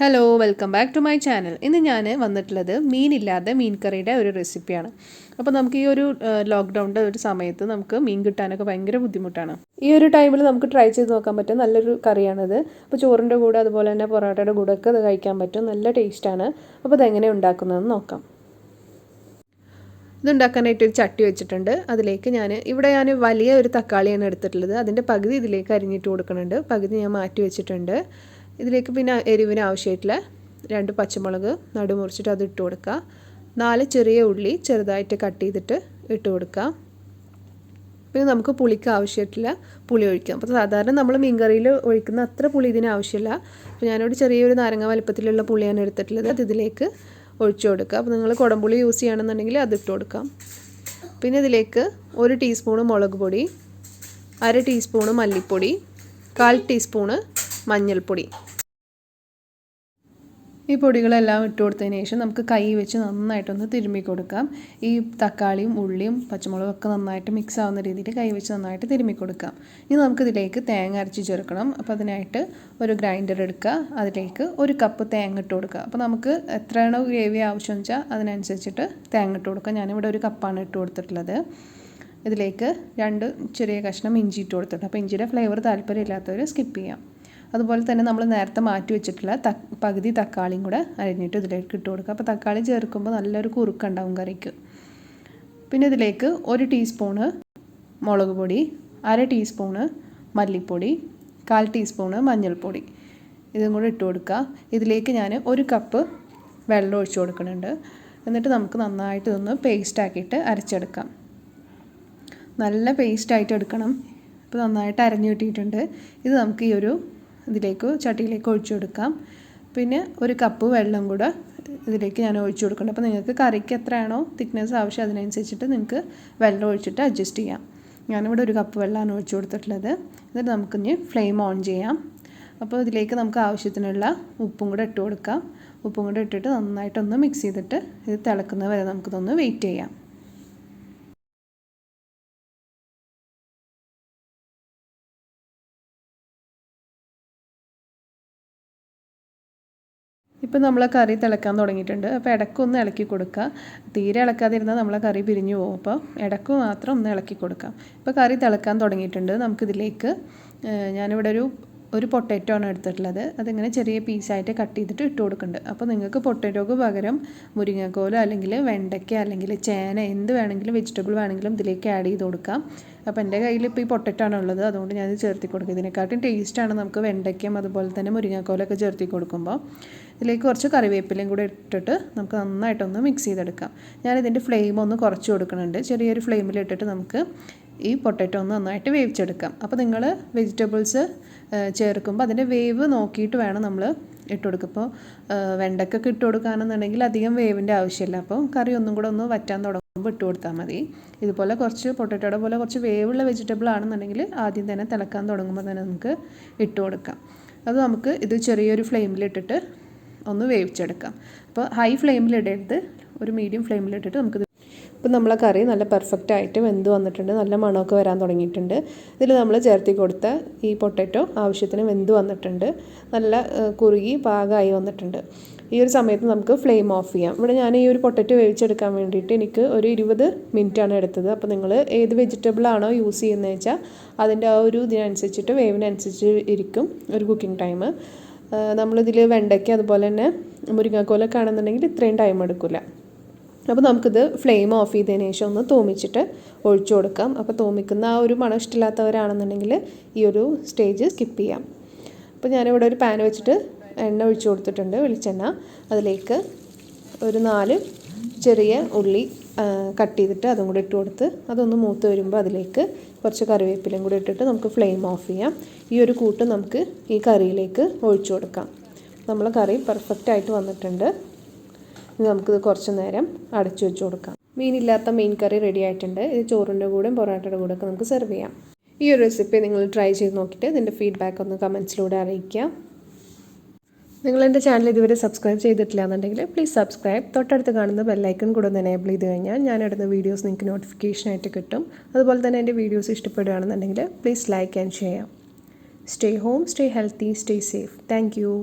Hello welcome back to my channel. ഇന്ന് ഞാൻ വന്നിട്ടുള്ളത് മീനില്ലാതെ മീൻ കറിയുടെ ഒരു റെസിപ്പിയാണ്. അപ്പോൾ നമുക്ക് ഈ ഒരു ലോക്ക്ഡൗണിൻ്റെ ഒരു സമയത്ത് നമുക്ക് മീൻ കിട്ടാനൊക്കെ ഭയങ്കര ബുദ്ധിമുട്ടാണ്. ഈ ഒരു ടൈമിൽ നമുക്ക് ട്രൈ ചെയ്ത് നോക്കാൻ പറ്റും നല്ലൊരു കറിയാണിത്. അപ്പോൾ ചോറിൻ്റെ കൂടെ അതുപോലെ തന്നെ പൊറോട്ടയുടെ കൂടെ ഒക്കെ ഇത് കഴിക്കാൻ പറ്റും. നല്ല ടേസ്റ്റാണ്. അപ്പോൾ ഇതെങ്ങനെ ഉണ്ടാക്കുന്നതെന്ന് നോക്കാം. ഇതുണ്ടാക്കാനായിട്ട് ഒരു ചട്ടി വെച്ചിട്ടുണ്ട്. അതിലേക്ക് ഞാൻ വലിയ ഒരു തക്കാളിയാണ് എടുത്തിട്ടുള്ളത്. അതിൻ്റെ പകുതി ഇതിലേക്ക് അരിഞ്ഞിട്ട് കൊടുക്കുന്നുണ്ട്, പകുതി ഞാൻ മാറ്റി വെച്ചിട്ടുണ്ട്. ഇതിലേക്ക് പിന്നെ എരിവിന് ആവശ്യമായിട്ടുള്ള 2 പച്ചമുളക് നടുമുറിച്ചിട്ട് അത് ഇട്ട് കൊടുക്കുക. 4 ചെറിയ ഉള്ളി ചെറുതായിട്ട് കട്ട് ചെയ്തിട്ട് ഇട്ട് കൊടുക്കുക. പിന്നെ നമുക്ക് പുളിക്ക് ആവശ്യമായിട്ടുള്ള പുളി ഒഴിക്കാം. അപ്പോൾ സാധാരണ നമ്മൾ മീൻകറിയിൽ ഒഴിക്കുന്ന അത്ര പുളി ഇതിന് ആവശ്യമില്ല. അപ്പോൾ ഞാനൊരു ചെറിയൊരു നാരങ്ങ വലുപ്പത്തിലുള്ള പുളിയാണ് എടുത്തിട്ടുള്ളത്. അത് ഇതിലേക്ക് ഒഴിച്ചു കൊടുക്കുക. അപ്പോൾ നിങ്ങൾ കുടംപുളി യൂസ് ചെയ്യുകയാണെന്നുണ്ടെങ്കിൽ അതിട്ട് കൊടുക്കാം. പിന്നെ ഇതിലേക്ക് 1 ടീസ്പൂണ് മുളക് പൊടി, 1/2 ടീസ്പൂണ് മല്ലിപ്പൊടി, 1/4 ടീസ്പൂണ് മഞ്ഞൾപ്പൊടി. ഈ പൊടികളെല്ലാം ഇട്ട് കൊടുത്തതിന് ശേഷം നമുക്ക് കൈ വെച്ച് നന്നായിട്ടൊന്ന് തിരുമ്മി കൊടുക്കാം. ഈ തക്കാളിയും ഉള്ളിയും പച്ചമുളകും ഒക്കെ നന്നായിട്ട് മിക്സ് ആവുന്ന രീതിയിൽ കൈ വെച്ച് നന്നായിട്ട് തിരുമ്മി കൊടുക്കാം. ഇനി നമുക്കിതിലേക്ക് തേങ്ങ അരച്ച് ചേർക്കണം. അപ്പോൾ അതിനായിട്ട് ഒരു ഗ്രൈൻഡർ എടുക്കുക. അതിലേക്ക് 1 കപ്പ് തേങ്ങ ഇട്ട് കൊടുക്കുക. അപ്പോൾ നമുക്ക് എത്രയാണോ ഗ്രേവി ആവശ്യം വെച്ചാൽ അതിനനുസരിച്ചിട്ട് തേങ്ങ ഇട്ട് കൊടുക്കുക. ഞാനിവിടെ 1 കപ്പാണ് ഇട്ട് കൊടുത്തിട്ടുള്ളത്. ഇതിലേക്ക് 2 ചെറിയ കഷ്ണം ഇഞ്ചി ഇട്ട് കൊടുത്തിട്ടുണ്ട്. അപ്പോൾ ഇഞ്ചിയുടെ ഫ്ലേവർ താല്പര്യമില്ലാത്തവർ സ്കിപ്പ് ചെയ്യാം. അതുപോലെ തന്നെ നമ്മൾ നേരത്തെ മാറ്റി വെച്ചിട്ടുള്ള പകുതി തക്കാളിയും കൂടെ അരിഞ്ഞിട്ട് ഇതിലേക്ക് ഇട്ട് കൊടുക്കുക. അപ്പോൾ തക്കാളി ചേർക്കുമ്പോൾ നല്ലൊരു കുറുക്കുണ്ടാവും കറിക്ക്. പിന്നെ ഇതിലേക്ക് 1 ടീസ്പൂണ് മുളക് പൊടി, 1/2 ടീസ്പൂണ് മല്ലിപ്പൊടി, 1/4 ടീസ്പൂണ് മഞ്ഞൾപ്പൊടി ഇതും കൂടെ ഇട്ട് കൊടുക്കുക. ഇതിലേക്ക് ഞാൻ 1 കപ്പ് വെള്ളം ഒഴിച്ച് കൊടുക്കുന്നുണ്ട്. എന്നിട്ട് നമുക്ക് നന്നായിട്ട് ഇതൊന്ന് പേസ്റ്റാക്കിയിട്ട് അരച്ചെടുക്കാം. നല്ല പേസ്റ്റായിട്ട് എടുക്കണം. ഇപ്പോൾ നന്നായിട്ട് അരഞ്ഞു കിട്ടിയിട്ടുണ്ട്. ഇത് നമുക്ക് ഈ ഒരു ചട്ടിയിലേക്ക് ഒഴിച്ചു കൊടുക്കാം. പിന്നെ 1 കപ്പ് വെള്ളം കൂടെ ഇതിലേക്ക് ഞാൻ ഒഴിച്ചു കൊടുക്കുന്നുണ്ട്. അപ്പോൾ നിങ്ങൾക്ക് കറിക്ക് എത്രയാണോ തിക്നെസ് ആവശ്യം അതിനനുസരിച്ചിട്ട് നിങ്ങൾക്ക് വെള്ളം ഒഴിച്ചിട്ട് അഡ്ജസ്റ്റ് ചെയ്യാം. ഞാനിവിടെ 1 കപ്പ് വെള്ളമാണ് ഒഴിച്ചു കൊടുത്തിട്ടുള്ളത്. എന്നിട്ട് നമുക്കിനി ഫ്ലെയിം ഓൺ ചെയ്യാം. അപ്പോൾ ഇതിലേക്ക് നമുക്ക് ആവശ്യത്തിനുള്ള ഉപ്പും കൂടെ ഇട്ട് കൊടുക്കാം. ഉപ്പും കൂടെ ഇട്ടിട്ട് നന്നായിട്ടൊന്ന് മിക്സ് ചെയ്തിട്ട് ഇത് തിളക്കുന്ന വരെ നമുക്കിതൊന്ന് വെയിറ്റ് ചെയ്യാം. ഇപ്പോൾ നമ്മളെ കറി തിളക്കാൻ തുടങ്ങിയിട്ടുണ്ട്. അപ്പോൾ ഇടയ്ക്കൊന്ന് ഇളക്കി കൊടുക്കുക. തീരെ ഇളക്കാതിരുന്നാൽ നമ്മളെ കറി പിരിഞ്ഞു പോകും. അപ്പോൾ ഇടയ്ക്ക് മാത്രം ഒന്ന് ഇളക്കി കൊടുക്കാം. ഇപ്പോൾ കറി തിളക്കാൻ തുടങ്ങിയിട്ടുണ്ട്. നമുക്കിതിലേക്ക് ഞാനിവിടെ ഒരു പൊട്ടാറ്റോ ആണ് എടുത്തിട്ടുള്ളത്. അതിങ്ങനെ ചെറിയ പീസായിട്ട് കട്ട് ചെയ്തിട്ട് ഇട്ട് കൊടുക്കുന്നുണ്ട്. അപ്പോൾ നിങ്ങൾക്ക് പൊട്ടാറ്റോക്ക് പകരം മുരിങ്ങക്കോലോ അല്ലെങ്കിൽ വെണ്ടയ്ക്ക അല്ലെങ്കിൽ ചേന എന്ത് വേണമെങ്കിലും വെജിറ്റബിൾ വേണമെങ്കിലും ഇതിലേക്ക് ആഡ് ചെയ്ത് കൊടുക്കാം. അപ്പോൾ എൻ്റെ കയ്യിൽ ഇപ്പോൾ ഈ പൊട്ടാറ്റോ ആണ് ഉള്ളത്, അതുകൊണ്ട് ഞാനിത് ചേർത്തി കൊടുക്കും. ഇതിനെക്കാട്ടും ടേസ്റ്റാണ് നമുക്ക് വെണ്ടയ്ക്കയും അതുപോലെ തന്നെ മുരിങ്ങക്കോലൊക്കെ ചേർത്തി കൊടുക്കുമ്പോൾ. ഇതിലേക്ക് കുറച്ച് കറിവേപ്പിലയും കൂടെ ഇട്ടിട്ട് നമുക്ക് നന്നായിട്ടൊന്ന് മിക്സ് ചെയ്തെടുക്കാം. ഞാനിതിൻ്റെ ഫ്ലെയിം ഒന്ന് കുറച്ച് കൊടുക്കുന്നുണ്ട്. ചെറിയൊരു ഫ്ലെയിമിൽ ഇട്ടിട്ട് നമുക്ക് ഈ പൊട്ടാറ്റോ ഒന്ന് നന്നായിട്ട് വേവിച്ചെടുക്കാം. അപ്പോൾ നിങ്ങൾ വെജിറ്റബിൾസ് ചേർക്കുമ്പോൾ അതിൻ്റെ വേവ് നോക്കിയിട്ട് വേണം നമ്മൾ ഇട്ട് കൊടുക്കുക. ഇപ്പോൾ വെണ്ടയ്ക്കൊക്കെ ഇട്ട് കൊടുക്കുകയാണെന്നുണ്ടെങ്കിൽ അധികം വേവിൻ്റെ ആവശ്യമില്ല. അപ്പോൾ കറി ഒന്നും കൂടെ ഒന്ന് വറ്റാൻ തുടങ്ങുമ്പോൾ ഇട്ട് കൊടുത്താൽ മതി. ഇതുപോലെ കുറച്ച് പൊട്ടാറ്റോയുടെ പോലെ കുറച്ച് വേവുള്ള വെജിറ്റബിൾ ആണെന്നുണ്ടെങ്കിൽ ആദ്യം തന്നെ തിളക്കാൻ തുടങ്ങുമ്പോൾ തന്നെ നമുക്ക് ഇട്ട് കൊടുക്കാം. അത് നമുക്ക് ഇത് ചെറിയൊരു ഫ്ലെയിമിലിട്ടിട്ട് ഒന്ന് വേവിച്ചെടുക്കാം. അപ്പോൾ ഹൈ ഫ്ലെയിമിലിടരുത്, ഒരു മീഡിയം ഫ്ലെയിമിലിട്ടിട്ട് നമുക്കിത്. ഇപ്പം നമ്മളെ കറി നല്ല പെർഫെക്റ്റ് ആയിട്ട് വെന്ത് വന്നിട്ടുണ്ട്. നല്ല മണമൊക്കെ വരാൻ തുടങ്ങിയിട്ടുണ്ട്. ഇതിൽ നമ്മൾ ചേർത്തി കൊടുത്ത ഈ പൊട്ടാറ്റോ ആവശ്യത്തിന് വെന്ത് വന്നിട്ടുണ്ട്. നല്ല കുറുകി പാകമായി വന്നിട്ടുണ്ട്. ഈ ഒരു സമയത്ത് നമുക്ക് ഫ്ലെയിം ഓഫ് ചെയ്യാം. ഇവിടെ ഞാൻ ഈ ഒരു പൊട്ടാറ്റോ വേവിച്ചെടുക്കാൻ വേണ്ടിയിട്ട് എനിക്ക് ഒരു 20 മിനിറ്റാണ് എടുത്തത്. അപ്പോൾ നിങ്ങൾ ഏത് വെജിറ്റബിളാണോ യൂസ് ചെയ്യുന്നത് വെച്ചാൽ അതിൻ്റെ ആ ഒരു ഇതിനനുസരിച്ചിട്ട് വേവിനനുസരിച്ച് ഇരിക്കും ഒരു കുക്കിംഗ് ടൈം. നമ്മളിതിൽ വെണ്ടയ്ക്ക അതുപോലെ തന്നെ മുരിങ്ങക്കോലൊക്കെ ആണെന്നുണ്ടെങ്കിൽ ഇത്രയും ടൈം എടുക്കില്ല. അപ്പോൾ നമുക്കിത് ഫ്ലെയിം ഓഫ് ചെയ്തതിന് ശേഷം ഒന്ന് തൂമിച്ചിട്ട് ഒഴിച്ചു കൊടുക്കാം. അപ്പോൾ തൂമിക്കുന്ന ആ ഒരു മണം ഇഷ്ടമില്ലാത്തവരാണെന്നുണ്ടെങ്കിൽ ഈ ഒരു സ്റ്റേജ് സ്കിപ്പ് ചെയ്യാം. അപ്പോൾ ഞാനിവിടെ ഒരു പാൻ വെച്ചിട്ട് എണ്ണ ഒഴിച്ചു കൊടുത്തിട്ടുണ്ട്, വെളിച്ചെണ്ണ. അതിലേക്ക് ഒരു 4 ചെറിയ ഉള്ളി കട്ട് ചെയ്തിട്ട് അതും കൂടി ഇട്ട് കൊടുത്ത് അതൊന്ന് മൂത്ത് വരുമ്പോൾ അതിലേക്ക് കുറച്ച് കറിവേപ്പിലയും കൂടി ഇട്ടിട്ട് നമുക്ക് ഫ്ലെയിം ഓഫ് ചെയ്യാം. ഈ ഒരു കൂട്ട് നമുക്ക് ഈ കറിയിലേക്ക് ഒഴിച്ചു കൊടുക്കാം. നമ്മളെ കറി പെർഫെക്റ്റായിട്ട് വന്നിട്ടുണ്ട്. ഇനി നമുക്കിത് കുറച്ച് നേരം അടച്ചു വെച്ച് കൊടുക്കാം. മീനില്ലാത്ത മീൻ കറി റെഡി ആയിട്ടുണ്ട്. ഇത് ചോറിൻ്റെ കൂടെയും പൊറോട്ടയുടെ കൂടെ ഒക്കെ നമുക്ക് സെർവ് ചെയ്യാം. ഈ ഒരു റെസിപ്പി നിങ്ങൾ ട്രൈ ചെയ്ത് നോക്കിയിട്ട് ഇതിൻ്റെ ഫീഡ്ബാക്ക് ഒന്ന് കമൻസിലൂടെ അറിയിക്കുക. നിങ്ങൾ എൻ്റെ ചാനൽ ഇതുവരെ സബ്സ്ക്രൈബ് ചെയ്തിട്ടില്ല എന്നുണ്ടെങ്കിൽ പ്ലീസ് സബ്സ്ക്രൈബ്. തൊട്ടടുത്ത് കാണുന്ന ബെല്ലൈക്കൺ കൂടെ ഒന്ന് എനേബിൾ ചെയ്ത് കഴിഞ്ഞാൽ ഞാൻ ഇടുന്ന വീഡിയോസ് നിങ്ങൾക്ക് നോട്ടിഫിക്കേഷനായിട്ട് കിട്ടും. അതുപോലെ തന്നെ എൻ്റെ വീഡിയോസ് ഇഷ്ടപ്പെടുകയാണെന്നുണ്ടെങ്കിൽ please like and share. Stay home, stay healthy, stay safe. Thank U.